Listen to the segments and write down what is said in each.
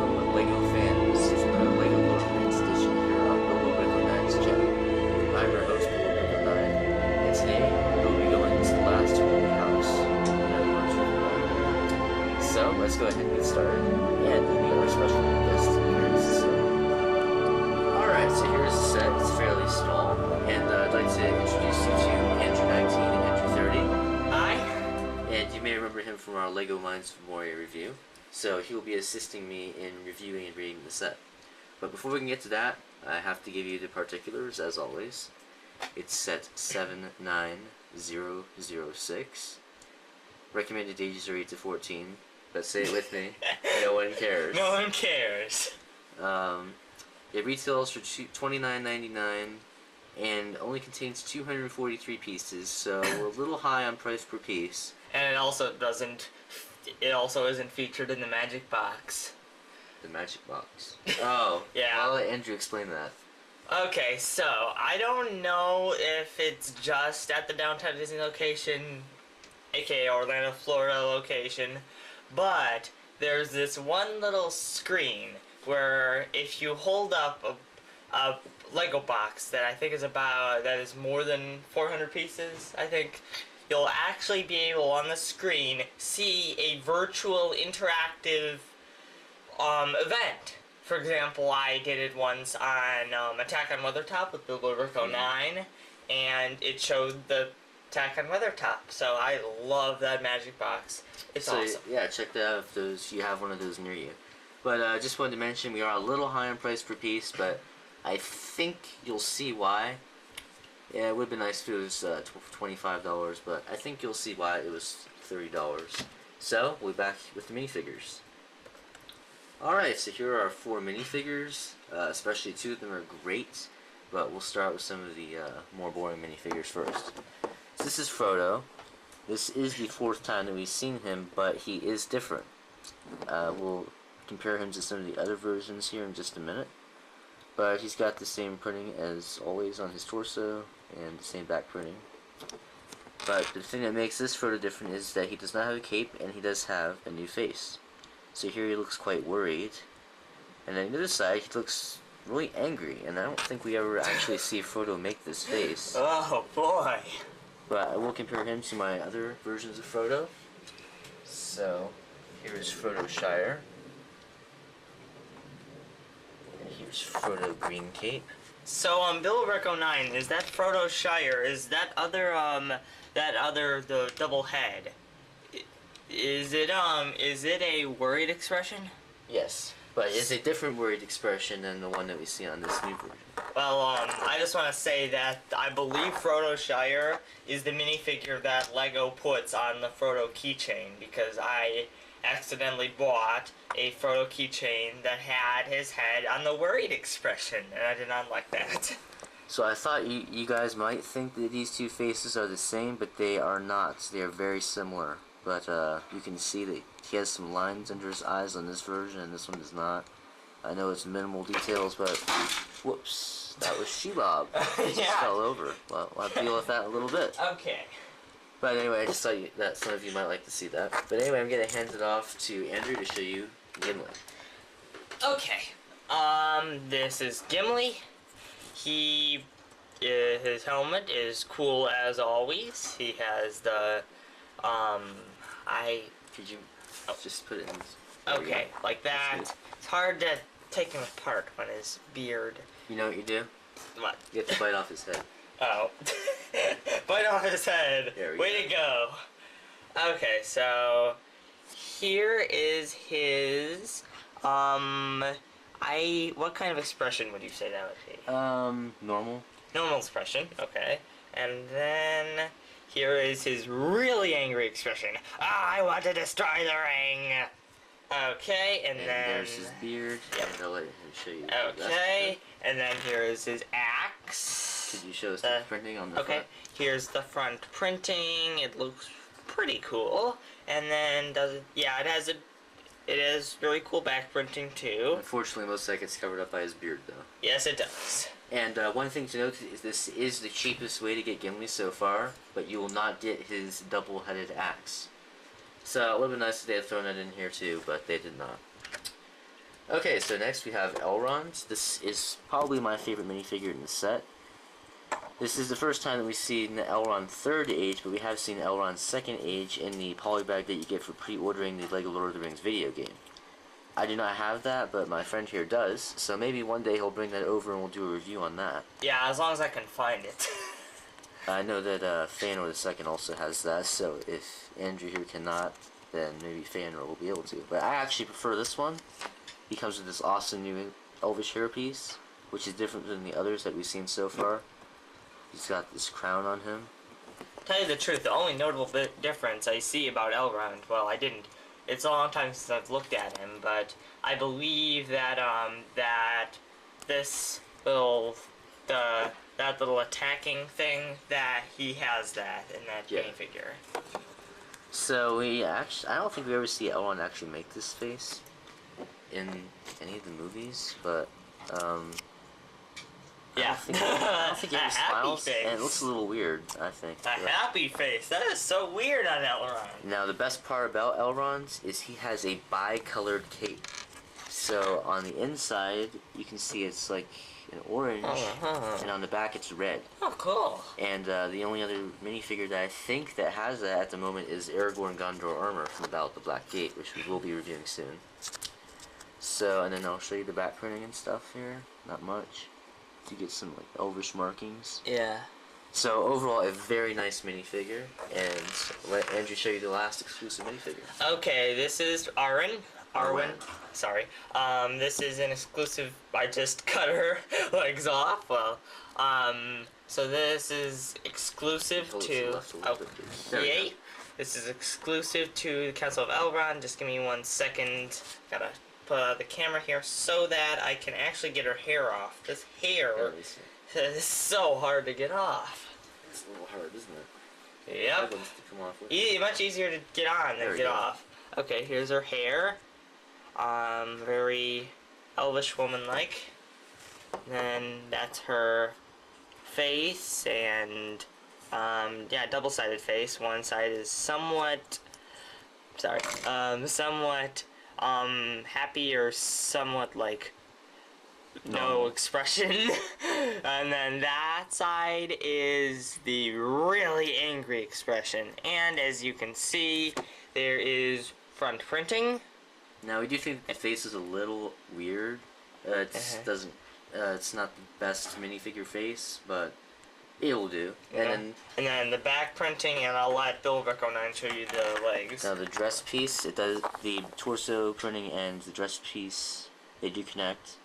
LEGO fans for the LEGO Lord of the Rings edition here on Bilbo River 9's channel. I'm your host, Bilbo River 9, and today we'll be going to the last holy house in our Lord's River 9. So, let's go ahead and get started, and we'll be our special guest appearance. Alright, so here's the set. It's fairly small, and I'd like to introduce you to Andrew 19 and Andrew 30. Hi. And you may remember him from our LEGO Minds of Moria review. So he will be assisting me in reviewing and reading the set. But before we can get to that, I have to give you the particulars as always. It's set 79006. Recommended ages are 8 to 14. But say it with me. No one cares. No one cares. It retails for $29.99 and only contains 243 pieces, so we're a little high on price per piece. And it also isn't featured in the magic box. The magic box. Oh, yeah. I'll let Andrew explain that. Okay, so I don't know if it's just at the downtown Disney location, aka Orlando, Florida location, but there's this one little screen where if you hold up a Lego box that I think is that is more than 400 pieces, I think, you'll actually be able on the screen see a virtual interactive event. For example, I did it once on Attack on Weathertop with Bilbo Rico 9, and it showed the Attack on Weathertop. So I love that magic box. It's awesome. Yeah, check that out if you have one of those near you. But just wanted to mention we are a little high on price per piece, but I think you'll see why. Yeah, it would have been nice if it was $25, but I think you'll see why it was $30. So, we'll be back with the minifigures. Alright, so here are our 4 minifigures, especially 2 of them are great, but we'll start with some of the more boring minifigures first. So this is Frodo. This is the 4th time that we've seen him, but he is different. We'll compare him to some of the other versions here in just a minute. But he's got the same printing as always on his torso, and the same back printing. But the thing that makes this Frodo different is that he does not have a cape, and he does have a new face. So here he looks quite worried. And then on the other side, he looks really angry, and I don't think we ever actually see Frodo make this face. Oh boy. But I will compare him to my other versions of Frodo. So, here is Frodo Shire. Here's Frodo Green Cape. So Bilbo Rico 9, is that Frodo Shire? Is that the double head? Is it a worried expression? Yes, but it's a different worried expression than the one that we see on this new version. Well, I just want to say that I believe Frodo Shire is the minifigure that LEGO puts on the Frodo keychain, because I accidentally bought a Frodo keychain that had his head on the worried expression, and I did not like that. So I thought you guys might think that these two faces are the same, but they are not. They are very similar. But you can see that he has some lines under his eyes on this version, and this one does not. I know it's minimal details, but whoops, that was Shelob. He just fell over. Well, I'll deal with that in a little bit. Okay. But anyway, I just thought that some of you might like to see that. But anyway, I'm going to hand it off to Andrew to show you Gimli. Okay. This is Gimli. His helmet is cool as always. He has the, Could you just put it in this? Okay, like that. It's hard to take him apart when his beard. You know what you do? What? You have to bite off his head. Oh. Bite off his head. Way to go. Okay, so here is his what kind of expression would you say that would be? Normal. Normal expression, okay. And then here is his really angry expression. I want to destroy the ring. Okay, and then there's his beard. Yep. And I'll let him show you. Okay, and then here is his axe. Could you show us the printing on the front? Okay, here's the front printing. It looks pretty cool. And then it has really cool back printing too. Unfortunately, most of that gets covered up by his beard, though. Yes, it does. And one thing to note is this is the cheapest way to get Gimli so far, but you will not get his double-headed axe. So it would have been nice if they had thrown it in here too, but they did not. Okay, so next we have Elrond. This is probably my favorite minifigure in the set. This is the first time that we've seen Elrond Third Age, but we have seen Elrond's Second Age in the polybag that you get for pre-ordering the LEGO Lord of the Rings video game. I do not have that, but my friend here does, so maybe one day he'll bring that over and we'll do a review on that. Yeah, as long as I can find it. I know that Feanor the Second also has that, so if Andrew here cannot, then maybe Feanor will be able to. But I actually prefer this one. He comes with this awesome new elvish hairpiece, which is different than the others that we've seen so far. He's got this crown on him. Tell you the truth, the only notable difference I see about Elrond, well, I didn't. It's a long time since I've looked at him, but I believe that that this little that little attacking thing, that he has that in that minifigure. So I don't think we ever see Elrond actually make this face in any of the movies, but yeah, I don't think he ever smiles, face. and it looks a little weird, I think. A happy face. That is so weird on Elrond. Now the best part about Elrond is he has a bi-colored cape. So on the inside you can see it's like an orange, and on the back it's red. Oh, cool. And the only other minifigure that I think that has that at the moment is Aragorn Gondor armor from the Battle of the Black Gate, which we will be reviewing soon. So, and then I'll show you the back printing and stuff here. Not much. You get some like elvish markings. Yeah. So overall, a very nice minifigure, and let Andrew show you the last exclusive minifigure. Okay, this is Arwen. Sorry. This is an exclusive. I just cut her legs off. Well, so this is exclusive to. Oh, yay! This is exclusive to the Council of Elrond. Just give me 1 second. Gotta put the camera here so that I can actually get her hair off. This hair is so hard to get off. It's a little hard, isn't it? Yep. To come off with. Much easier to get on than get off. Okay, here's her hair. Very elvish woman-like. Then that's her face, and yeah, double-sided face. One side is somewhat, somewhat happy, or somewhat like no expression. And then that side is the really angry expression. And as you can see, there is front printing. Now we do think the face is a little weird. Doesn't. It's not the best minifigure face, but it will do. And then the back printing, and I'll let Bill Vic09 show you the legs. Now the dress piece, it does the torso printing and the dress piece. They do connect.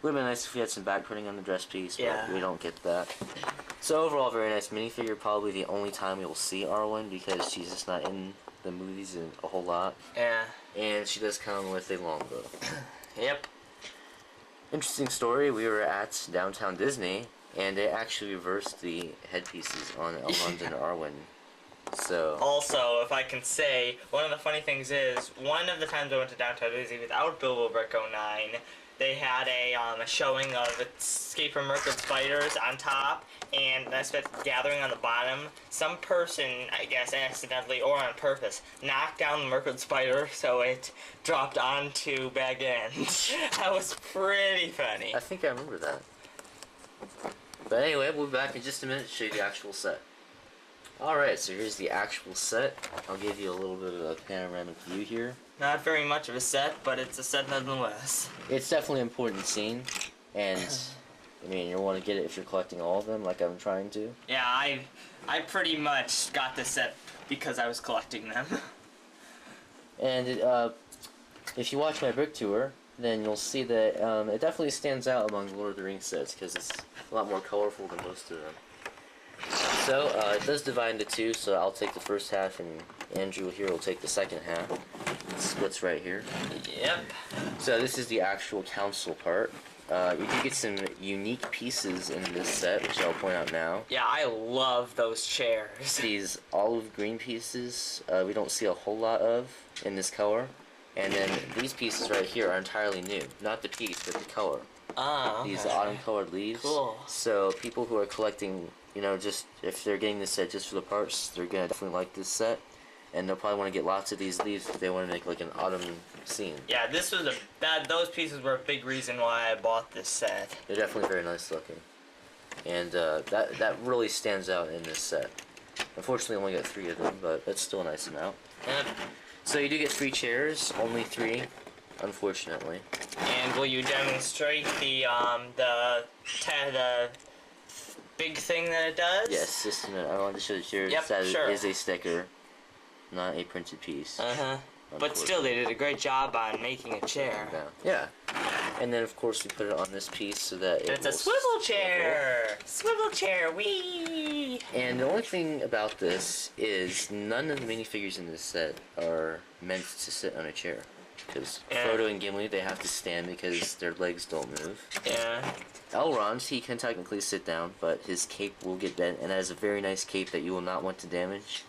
Would have been nice if we had some back printing on the dress piece, but we don't get that. So overall, very nice minifigure. Probably the only time we will see Arwen, because she's just not in the movies a whole lot. Yeah. And she does come with a longbow. Yep. Interesting story. We were at Downtown Disney, and they actually reversed the headpieces on Elrond and Arwen. So. Also, if I can say, one of the funny things is, one of the times I went to Downtown Disney without Bilbo Brick09, they had a showing of Escape from Mirkwood Spiders on top, and that's gathering on the bottom. Some person, I guess accidentally or on purpose, knocked down the Mirkwood Spider, so it dropped onto Bag End. That was pretty funny. I think I remember that. But anyway, we'll be back in just a minute to show you the actual set. Alright, so here's the actual set. I'll give you a little bit of a panoramic view here. Not very much of a set, but it's a set nonetheless. It's definitely an important scene, and I mean, you'll want to get it if you're collecting all of them, like I'm trying to. Yeah, I pretty much got this set because I was collecting them. And if you watch my brick tour, then you'll see that it definitely stands out among the Lord of the Rings sets, because it's a lot more colorful than most of them. So, it does divide into two, so I'll take the first half, and Andrew here will take the second half. It splits right here. Yep. So this is the actual council part. You do get some unique pieces in this set, which I'll point out now. Yeah, I love those chairs. These olive green pieces, we don't see a whole lot of in this color. And then these pieces right here are entirely new. Not the piece, but the color. Oh, okay. These autumn-colored leaves. Cool. So people who are collecting, you know, just if they're getting this set just for the parts, they're gonna definitely like this set. And they'll probably want to get lots of these leaves if they want to make like an autumn scene. Yeah, this was those pieces were a big reason why I bought this set. They're definitely very nice looking, and that really stands out in this set. Unfortunately, I only got 3 of them, but that's still a nice amount. Yep. So you do get 3 chairs, only 3, unfortunately. And will you demonstrate the big thing that it does? Yes, just a minute. I wanted to show the chairs. Yep, That sure. is a sticker, not a printed piece. But still, they did a great job on making a chair. Yeah. And then, of course, we put it on this piece so that It's a swivel chair! Swivel chair, wee! And the only thing about this is none of the minifigures in this set are meant to sit on a chair. Because Frodo and Gimli, they have to stand because their legs don't move. Yeah. Elrond, he can technically sit down, but his cape will get bent, and that is a very nice cape that you will not want to damage.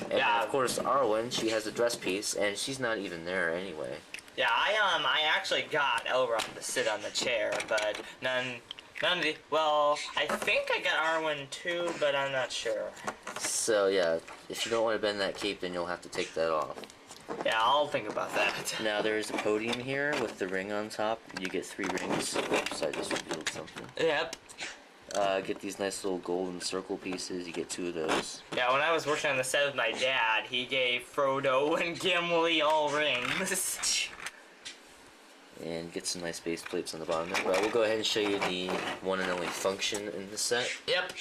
And Yeah. of course, Arwen, she has a dress piece, and she's not even there anyway. Yeah, I actually got Elrond to sit on the chair, but none of the, well, I think I got Arwen too, but I'm not sure. So yeah, if you don't want to bend that cape, then you'll have to take that off. Yeah, I'll think about that. Now there's a podium here with the ring on top. You get 3 rings. Oops, I just revealed something. Yep. Get these nice little golden circle pieces. You get 2 of those. Yeah, when I was working on the set with my dad, he gave Frodo and Gimli all rings. And get some nice base plates on the bottom there. But we'll go ahead and show you the one and only function in the set. Yep.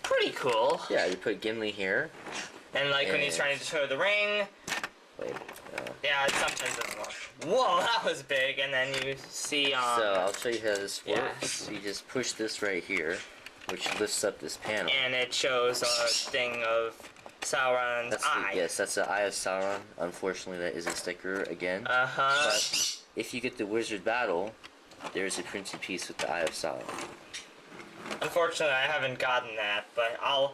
Pretty cool. Yeah, you put Gimli here. And like when he's trying to show the ring. Wait. Yeah, it sometimes doesn't work. Whoa, that was big. And then you see. So I'll show you how this Yeah. works. You just push this right here, which lifts up this panel. And it shows a thing of Sauron's eye. Yes, that's the Eye of Sauron. Unfortunately, that is a sticker again. But if you get the Wizard Battle, there's a printed piece with the Eye of Sauron. Unfortunately, I haven't gotten that, but I'll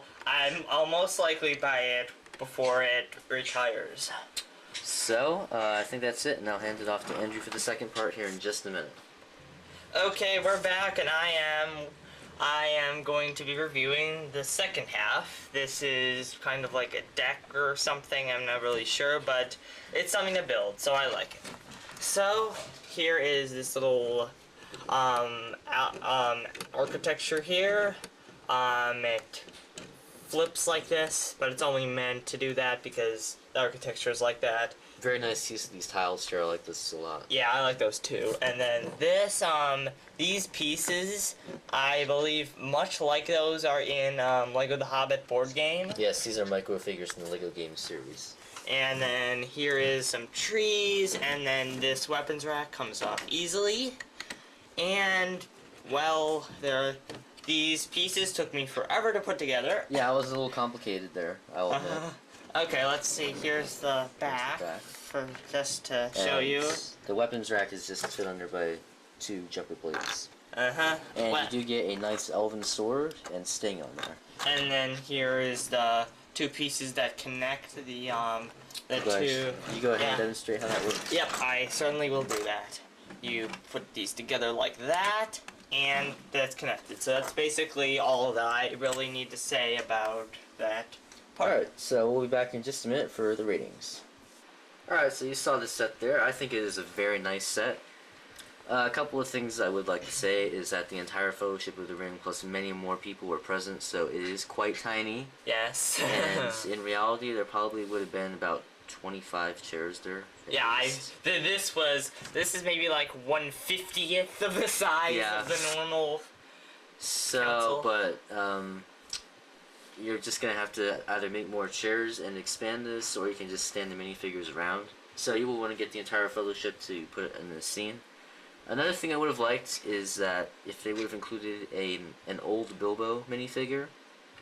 most likely buy it before it retires. So, I think that's it, and I'll hand it off to Andrew for the second part here in just a minute. Okay, we're back, and I am going to be reviewing the second half. This is kind of like a deck or something, I'm not really sure, but it's something to build, so I like it. So, here is this little architecture here. It flips like this, but it's only meant to do that because the architecture is like that. Very nice use of these tiles, Cheryl. I like this a lot. Yeah, I like those too. And then this, these pieces, I believe, much like those are in Lego The Hobbit board game. Yes, these are micro figures from the Lego game series. And then here is some trees, and then this weapons rack comes off easily. And, well, these pieces took me forever to put together. Yeah, it was a little complicated there, I'll admit. Okay, let's see. Here's the back, for just to show you. The weapons rack is just fit under by 2 jumper plates. And And you do get a nice elven sword and sting on there. And then here is the 2 pieces that connect the You 2. go ahead and demonstrate how that works. Yep, I certainly will do that. You put these together like that, and that's connected. So that's basically all that I really need to say about that part. Alright, so we'll be back in just a minute for the ratings. Alright, so you saw the set there. I think it is a very nice set. A couple of things I would like to say is that the entire Fellowship of the Ring plus many more people were present, so it is quite tiny. Yes. And in reality, there probably would have been about 25 chairs there. Yeah, this is maybe like 1/50th of the size of the normal So, council. but you're just gonna have to either make more chairs and expand this, or you can just stand the minifigures around. So you will want to get the entire Fellowship to put it in the scene. Another thing I would have liked is that if they would have included an old Bilbo minifigure.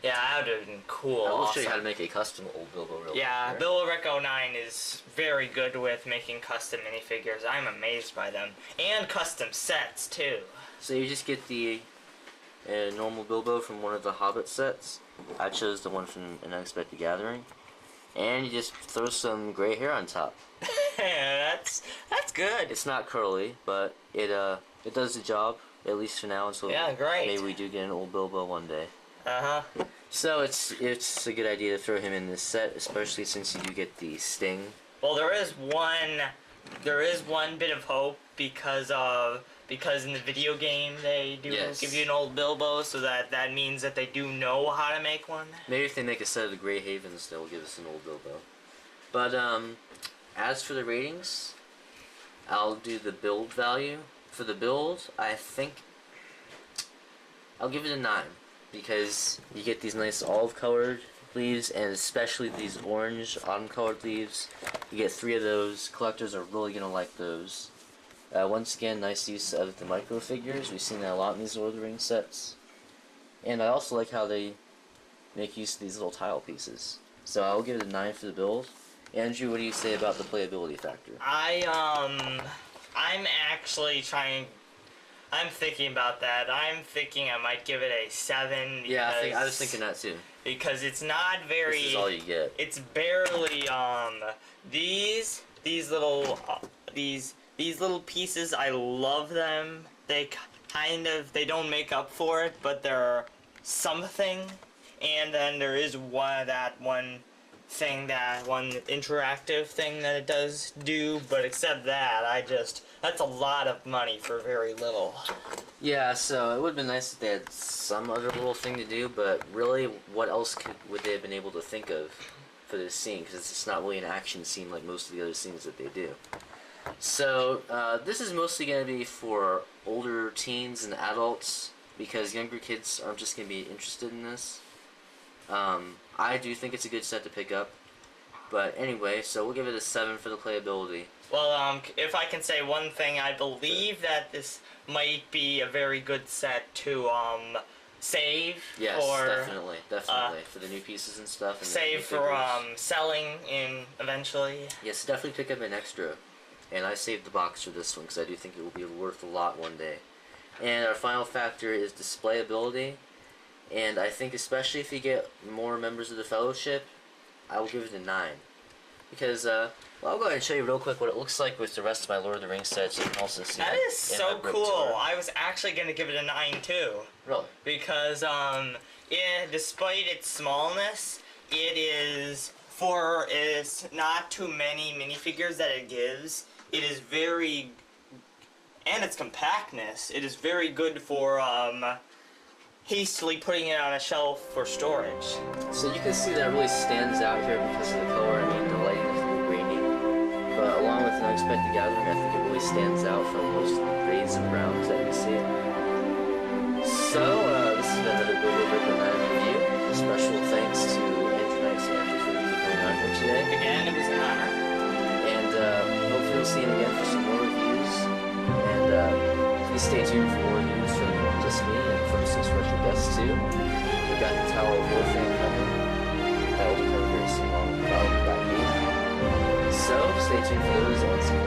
Yeah, that would have been cool. I will show you how to make a custom old Bilbo real quick. Yeah, Bilbo Rec 09 is very good with making custom minifigures. I'm amazed by them. And custom sets, too. So you just get the normal Bilbo from one of the Hobbit sets. I chose the one from An Unexpected Gathering. And you just throw some gray hair on top. that's good. It's not curly, but it does the job, at least for now, until maybe we do get an old Bilbo one day. So it's a good idea to throw him in this set, especially since you do get the sting. Well, there is one there is one bit of hope because in the video game they do give you an old Bilbo, so that means that they do know how to make one. Maybe if they make a set of the Grey Havens, they'll give us an old Bilbo. But as for the ratings, I'll do the build value. For the build, I think I'll give it a 9 because you get these nice olive-colored leaves, and especially these orange autumn-colored leaves. You get 3 of those. Collectors are really gonna like those. Once again, nice use of the micro figures. We've seen that a lot in these Lord of the Rings sets. And I also like how they make use of these little tile pieces. So I'll give it a 9 for the build. Andrew, what do you say about the playability factor? I'm actually I'm thinking about that. I'm thinking I might give it a 7. Yeah, I was thinking that too. Because it's not very... This is all you get. It's barely, these little pieces, I love them. They they don't make up for it, but they're something. And then there is one interactive thing that it does do, but except that, that's a lot of money for very little. Yeah, so it would have been nice if they had some other little thing to do, but really, what else would they have been able to think of for this scene? Because it's not really an action scene like most of the other scenes that they do. So, this is mostly going to be for older teens and adults, because younger kids aren't just going to be interested in this. I do think it's a good set to pick up. But anyway, so we'll give it a 7 for the playability. Well, if I can say one thing, I believe that this might be a very good set to save. Yes, definitely, for the new pieces and stuff. And save for selling eventually. Yes, definitely pick up an extra. And I saved the box for this one because I do think it will be worth a lot one day. And our final factor is displayability. And I think especially if you get more members of the Fellowship, I will give it a 9. Because, well, I'll go ahead and show you real quick what it looks like with the rest of my Lord of the Rings sets. You can also see that is so cool. I was actually going to give it a 9 too. Really? Because, despite its smallness, it's not too many minifigures that it gives. It is and its compactness, it is very good for, hastily putting it on a shelf for storage. So you can see that really stands out here because of the color. I mean, the lighting is a little grainy, but along with an unexpected gathering, I think it really stands out from most of the grays and browns that you see. So, this has been another Bilbo Ripper 9 review. A special thanks to Andrew Knights and Andrew for coming on here today. Again, it was an honor. And hopefully we'll see you again for some more reviews. And please stay tuned for more reviews from just me and from some special guests too. We got the Tower of War fan coming. That will be coming very soon along with that game. So stay tuned for those and some